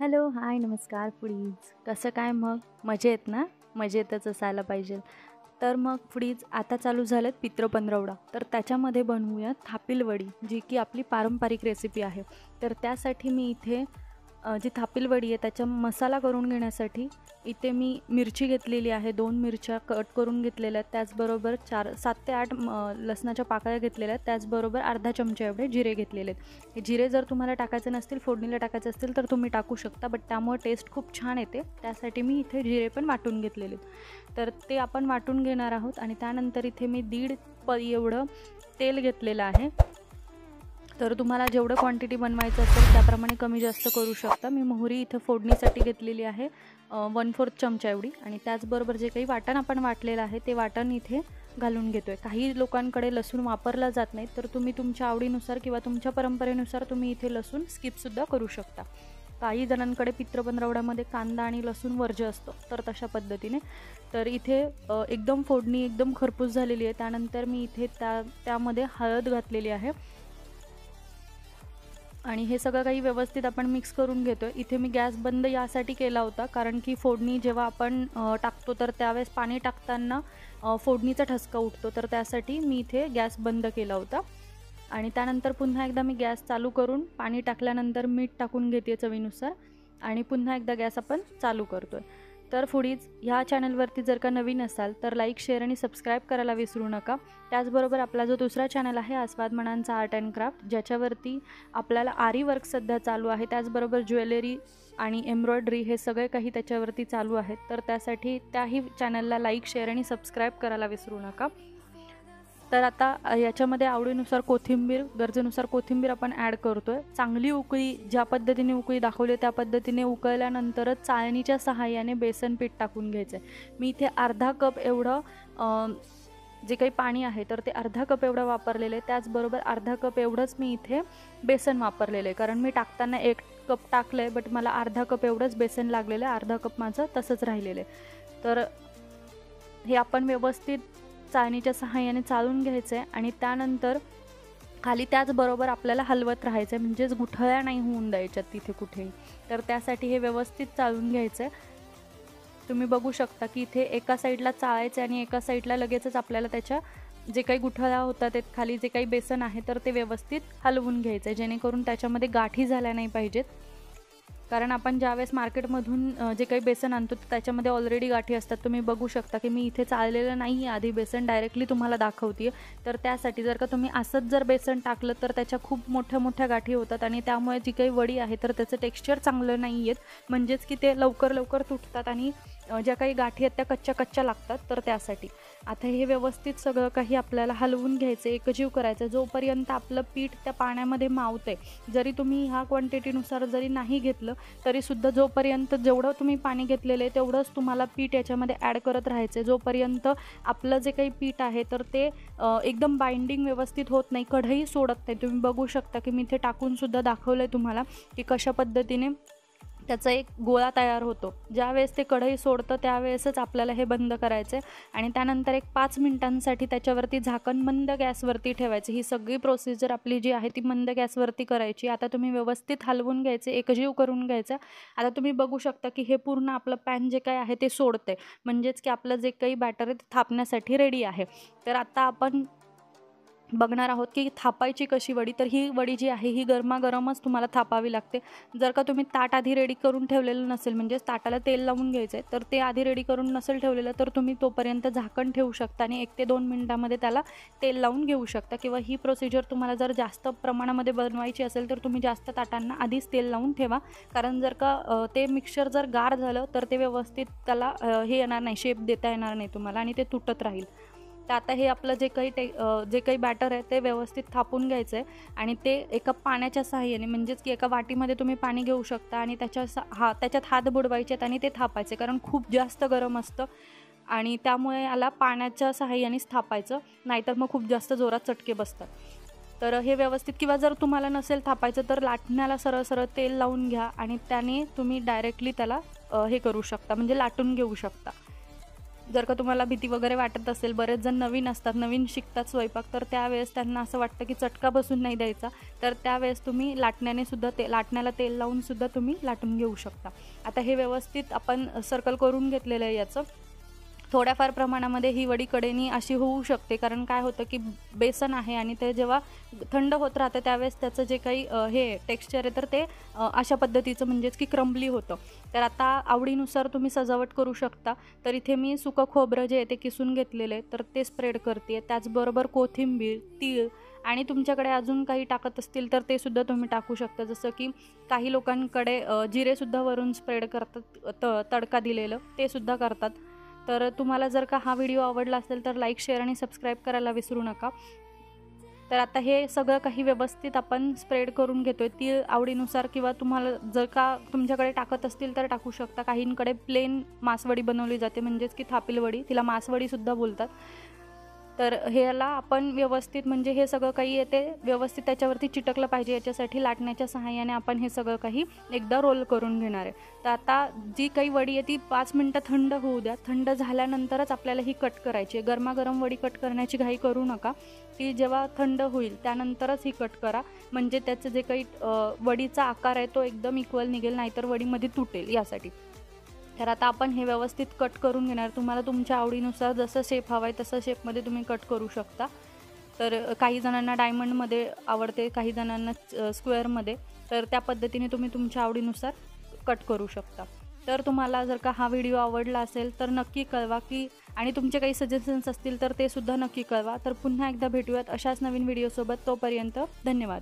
Hello, हाय, नमस्कार foodies. कसं काय मग? मजेत ना? मजेतच असायला पाहिजे. तर मग फूडीज आता चालू झालेत पित्र पंधरवडा. तर त्याच्यामध्ये बनवूया थापील वडी, जी की आपली पारंपरिक रेसिपी आहे. तर त्यासाठी मी इथे जी थापील वडी आहे त्याचा मसाला करून घेण्यासाठी इथे मी मिरची घेतलेली आहे. 2 मिरच्या कट करून घेतलेल्या आहेत. त्याचबरोबर 7 ते 8 लसणाच्या पाकळ्या घेतलेल्या आहेत. त्याचबरोबर अर्धा चमचा एवढे जिरे घेतलेले आहेत. हे जिरे जर तुम्हाला टाकायचे नसतील, फोडणीला टाकायचे असतील तर तुम्ही टाकू शकता, बट त्यामुळे टेस्ट खूप छान येते. त्यासाठी मी इथे जिरे पण वाटून घेतलेले आहेत. तर ते आपण वाटून घेणार आहोत आणि त्यानंतर इथे मी 1.5 पळी एवढं तेल घेतलेलं आहे. तर तुम्हाला जेवढं क्वांटिटी बनवायचं असेल त्याप्रमाणे कमी जास्त करू शकता. मी मोहरी इथं फोडणीसाठी घेतलेली आहे 1/4 चमचा एवढी. आणि त्याचबरोबर जे काही वाटण आपण वाटलेलं आहे ते वाटण इथे घालून घेतो आहे. काही लोकांकडे लसूण वापरला जात नाही, तर तुम्ही तुमच्या आवडीनुसार किंवा तुमच्या परंपरेनुसार तुम्ही इथे लसूण स्किपसुद्धा करू शकता. काही जणांकडे पित्र पंधरवड्यामध्ये कांदा आणि लसूण वर्ज्य असतो, तर तशा पद्धतीने. तर इथे एकदम फोडणी एकदम खरपूस झालेली आहे. त्यानंतर मी इथे त्यामध्ये हळद घातलेली आहे आणि हे सगळं काही व्यवस्थित आपण मिक्स करून घेतो आहे. इथे मी गॅस बंद यासाठी केला होता कारण की फोडणी जेव्हा आपण टाकतो तर त्यावेळेस पाणी टाकताना फोडणीचा ठसका उठतो, तर त्यासाठी मी इथे गॅस बंद केला होता. आणि त्यानंतर पुन्हा एकदा मी गॅस चालू करून पाणी टाकल्यानंतर मीठ टाकून घेते चवीनुसार आणि पुन्हा एकदा गॅस आपण चालू करतो आहे. तर फूडीज ह्या चॅनलवरती जर का नवीन असाल तर लाईक, शेअर आणि सबस्क्राईब करायला विसरू नका. त्याचबरोबर आपला जो दुसरा चॅनल आहे आस्वाद मनांचा आर्ट अँड क्राफ्ट, ज्याच्यावरती आपल्याला आरी वर्क सध्या चालू आहे. त्याचबरोबर ज्वेलरी आणि एम्ब्रॉयडरी हे सगळे काही त्याच्यावरती चालू आहेत. तर त्यासाठी त्याही चॅनलला लाईक, शेअर आणि सबस्क्राईब करायला विसरू नका. तर आता याच्यामध्ये आवडीनुसार कोथिंबीर, गरजेनुसार कोथिंबीर आपण ॲड करतो आहे. चांगली उकळी, ज्या पद्धतीने उकळी दाखवली त्या पद्धतीने उकळल्यानंतरच चाळणीच्या सहाय्याने बेसन पीठ टाकून घ्यायचं आहे. मी इथे अर्धा कप एवढं जे काही पाणी आहे तर ते अर्धा कप एवढं वापरलेलं आहे. त्याचबरोबर अर्धा कप एवढंच मी इथे बेसन वापरलेलं आहे, कारण मी टाकताना 1 कप टाकलं आहे, बट मला अर्धा कप एवढंच बेसन लागलेलं आहे. अर्धा कप माझं तसंच राहिलेलं आहे. तर हे आपण व्यवस्थित चाळणीच्या सहाय्याने चाळून घ्यायचं आहे आणि त्यानंतर खाली त्याचबरोबर आपल्याला हलवत राहायचं आहे, म्हणजेच गुठळ्या नाही होऊन द्यायच्यात तिथे कुठेही. तर त्यासाठी हे व्यवस्थित चाळून घ्यायचं आहे. तुम्ही बघू शकता की इथे एका साईडला चाळायचं आणि एका साईडला लगेचच आपल्याला त्याच्या जे काही गुठळ्या होतात ते खाली जे काही बेसन आहे तर ते व्यवस्थित हलवून घ्यायचं आहे, जेणेकरून त्याच्यामध्ये गाठी झाल्या नाही पाहिजेत. कारण आपण ज्यावेळेस मार्केटमधून जे काही बेसन आणतो त्याच्यामध्ये ऑलरेडी गाठी असतात. तुम्ही बघू शकता की मी इथे चाळलेलं नाही आहे आधी बेसन, डायरेक्टली तुम्हाला दाखवते आहे. तर त्यासाठी जर का तुम्ही असंच जर बेसन टाकलं तर त्याच्या खूप मोठ्या मोठ्या गाठी होतात आणि त्यामुळे जी काही वडी आहे तर त्याचं टेक्स्चर चांगलं नाही येत, म्हणजेच की ते लवकर लवकर तुटतात आणि ज्या काही गाठी आहेत त्या कच्च्या कच्च्या लागतात. तर त्यासाठी आता हे व्यवस्थित सगळं काही आपल्याला हलवून घ्यायचं, एकजीव करायचं जोपर्यंत आपलं पीठ त्या पाण्यामध्ये मावतं आहे. जरी तुम्ही ह्या क्वांटिटीनुसार जरी नाही घेतलं तरीसुद्धा जोपर्यंत जेवढं तुम्ही पाणी घेतलेलं आहे तेवढंच तुम्हाला पीठ याच्यामध्ये ॲड करत राहायचं, जोपर्यंत आपलं जे काही पीठ आहे तर ते एकदम बाइंडिंग व्यवस्थित होत नाही, कढई सोडत नाही. तुम्ही बघू शकता की मी इथे टाकूनसुद्धा दाखवलं आहे तुम्हाला की कशा पद्धतीने त्याचा एक गोळा तयार होतो. ज्यावेळेस ते कढई सोडतं त्यावेळेसच आपल्याला हे बंद करायचं आहे आणि त्यानंतर एक 5 मिनिटांसाठी त्याच्यावरती झाकण मंद गॅसवरती ठेवायचं. ही सगळी प्रोसिजर आपली जी आहे ती मंद गॅसवरती करायची. आता तुम्ही व्यवस्थित हलवून घ्यायचे, एकजीव करून घ्यायचं. आता तुम्ही बघू शकता की हे पूर्ण आपलं पॅन जे काही आहे ते सोडते, म्हणजेच की आपलं जे काही बॅटर आहे ते थापण्यासाठी रेडी आहे. तर आता आपण बघणार आहोत की थापायची कशी वडी. तर ही वडी जी आहे ही गरमागरमच तुम्हाला थापावी लागते. जर का तुम्ही ताट आधी रेडी करून ठेवलेलं नसेल, म्हणजेच ताटाला तेल लावून घ्यायचं आहे, तर ते आधी रेडी करून नसेल ठेवलेलं तर तुम्ही तोपर्यंत झाकण ठेवू शकता आणि 1 ते 2 मिनिटामध्ये त्याला तेल लावून घेऊ शकता. किंवा ही प्रोसिजर तुम्हाला जर जास्त प्रमाणामध्ये बनवायची असेल तर तुम्ही जास्त ताटांना आधीच तेल लावून ठेवा, कारण जर का ते मिक्सचर जर गार झालं तर ते व्यवस्थित त्याला हे येणार नाही, शेप देता येणार नाही तुम्हाला आणि ते तुटत राहील. तर आता हे आपलं जे काही बॅटर आहे ते व्यवस्थित थापून घ्यायचं आहे आणि ते एका पाण्याच्या सहाय्याने, म्हणजेच की एका वाटीमध्ये तुम्ही पाणी घेऊ शकता आणि त्याच्यात हात बुडवायचे आहेत आणि ते थापायचे, कारण खूप जास्त गरम असतं आणि त्यामुळे याला पाण्याच्या सहाय्यानेच थापायचं, नाहीतर मग खूप जास्त जोरात चटके बसतात. तर हे व्यवस्थित, किंवा जर तुम्हाला नसेल थापायचं तर लाटण्याला सरळ सरळ तेल लावून घ्या आणि त्याने तुम्ही डायरेक्टली त्याला हे करू शकता, म्हणजे लाटून घेऊ शकता. जर का तुम्हाला भीती वगैरे वाटत असेल, बरेच जण नवीन असतात, नवीन शिकतात स्वयंपाक, तर त्यावेळेस त्यांना असं वाटतं की चटका बसून नाही द्यायचा, तर त्यावेळेस तुम्ही लाटण्याला तेल लावून सुद्धा तुम्ही लाटून घेऊ शकता. आता हे व्यवस्थित आपण सर्कल करून घेतलेलं आहे याचं. थोड्याफार प्रमाणामध्ये ही वडी कडेनी अशी होऊ शकते, कारण काय होतं की बेसन आहे आणि ते जेव्हा थंड होत राहतं त्यावेळेस त्याचं जे काही हे टेक्स्चर आहे तर ते अशा पद्धतीचं म्हणजेच की क्रम्बली होतं. तर आता आवडीनुसार तुम्ही सजावट करू शकता. तर इथे मी सुकं खोबरं जे आहे ते किसून घेतलेलं आहे, तर ते स्प्रेड करते. त्याचबरोबर कोथिंबीर, तीळ आणि तुमच्याकडे अजून काही टाकत असतील तर ते सुद्धा तुम्ही टाकू शकता. जसं की काही लोकांकडे जिरेसुद्धा वरून स्प्रेड करतात, तडका दिलेलं ते सुद्धा करतात. तर तुम्हाला जर का हा व्हिडिओ आवडला असेल तर लाईक, शेअर आणि सबस्क्राईब करायला विसरू नका. तर आता हे सगळं काही व्यवस्थित आपण स्प्रेड करून घेतोय. तीळ आवडीनुसार किंवा तुम्हाला जर का तुमच्याकडे टाकत असतील तर टाकू शकता. काहींकडे प्लेन मासवडी बनवली जाते, म्हणजेच की थापील वडी, तिला मासवडीसुद्धा बोलतात. तर ह्याला आपण व्यवस्थित म्हणजे हे सगळं काही येते व्यवस्थित त्याच्यावरती चिटकलं पाहिजे, याच्यासाठी लाटण्याच्या सहाय्याने आपण हे सगळं काही एकदा रोल करून घेणार आहे. तर आता जी काही वडी आहे ती 5 मिनटं थंड होऊ द्या. थंड झाल्यानंतरच आपल्याला ही कट करायची आहे. गरमागरम वडी कट करण्याची घाई करू नका. ती जेव्हा थंड होईल त्यानंतरच ही कट करा, म्हणजे त्याचं जे काही वडीचा आकार आहे तो एकदम इक्वल निघेल, नाहीतर वडीमध्ये तुटेल यासाठी. तर आता आपण हे व्यवस्थित कट करून घेणार. तुम्हाला तुमच्या आवडीनुसार जसं शेप हवा आहे तसं शेपमध्ये तुम्ही कट करू शकता. तर काही जणांना डायमंडमध्ये आवडते, काही जणांना स्क्वेअरमध्ये, तर त्या पद्धतीने तुम्ही तुमच्या आवडीनुसार कट करू शकता. तर तुम्हाला जर का हा व्हिडिओ आवडला असेल तर नक्की कळवा की आणि तुमचे काही सजेशन्स असतील तर ते सुद्धा नक्की कळवा. तर पुन्हा एकदा भेटूयात अशाच नवीन व्हिडिओसोबत. तोपर्यंत धन्यवाद.